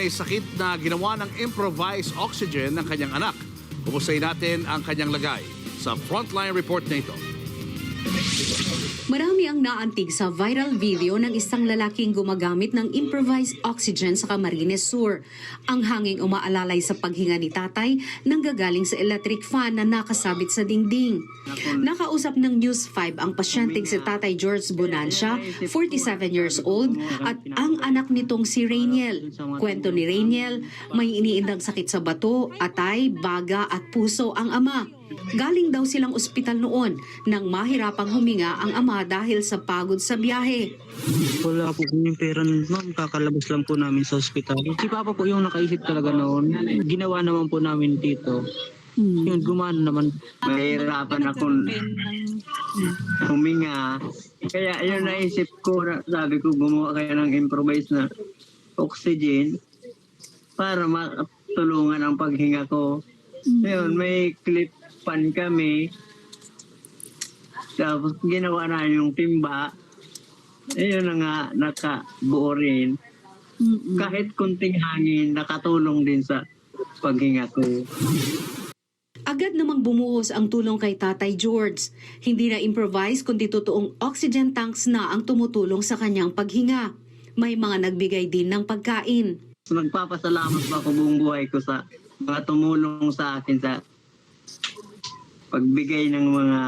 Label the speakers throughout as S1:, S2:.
S1: May sakit na ginawa ng improvised oxygen ng kanyang anak. Pupusay natin ang kanyang lagay sa frontline report na ito.
S2: Marami ang naantig sa viral video ng isang lalaking gumagamit ng improvised oxygen sa Camarines Sur. Ang hanging umaalalay sa paghinga ni tatay nanggagaling sa electric fan na nakasabit sa dingding. Nakausap ng News 5 ang pasyenteng si Tatay George Bonancia, 47 years old, at ang anak nitong si Rainiel. Kwento ni Rainiel, may iniindang sakit sa bato, atay, baga at puso ang ama. Galing daw silang ospital noon nang mahirapang huminga ang ama dahil sa pagod sa biyahe.
S3: Wala po yung pera nun, ma'am. Kakalabas lang po namin sa ospital. Si Papa po yung nakaisip talaga noon. Ginawa naman po namin dito. Yun, gumana naman.
S4: Mahirapan akong huminga. Kaya yun naisip ko, sabi ko gumawa kayo ng improvised na oxygen para matulungan ang paghinga ko. Yun, may clip pan kami. Tapos ginawa na yung timba. Ayun na nga, nakabuo rin. Kahit kunting hangin, nakatulong din sa paghinga ko.
S2: Agad namang bumuhos ang tulong kay Tatay George. Hindi na improvise kundi totoong oxygen tanks na ang tumutulong sa kanyang paghinga. May mga nagbigay din ng pagkain.
S4: Nagpapasalamat pa ako buong buhay ko sa mga tumulong sa akin sa pagbigay ng mga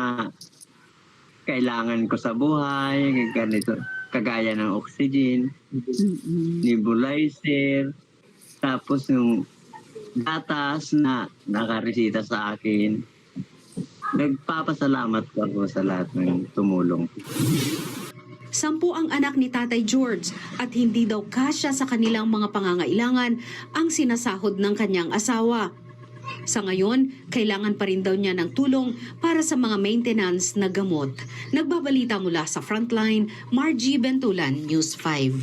S4: kailangan ko sa buhay, ganito, kagaya ng oxygen, nebulizer, tapos yung gatas na nakaresita sa akin. Nagpapasalamat po ako sa lahat ng tumulong.
S2: 10 ang anak ni Tatay George at hindi daw kasya sa kanilang mga pangangailangan ang sinasahod ng kanyang asawa. Sa ngayon, kailangan pa rin daw niya ng tulong para sa mga maintenance na gamot. Nagbabalita mula sa Frontline, Margie Bentulan, News 5.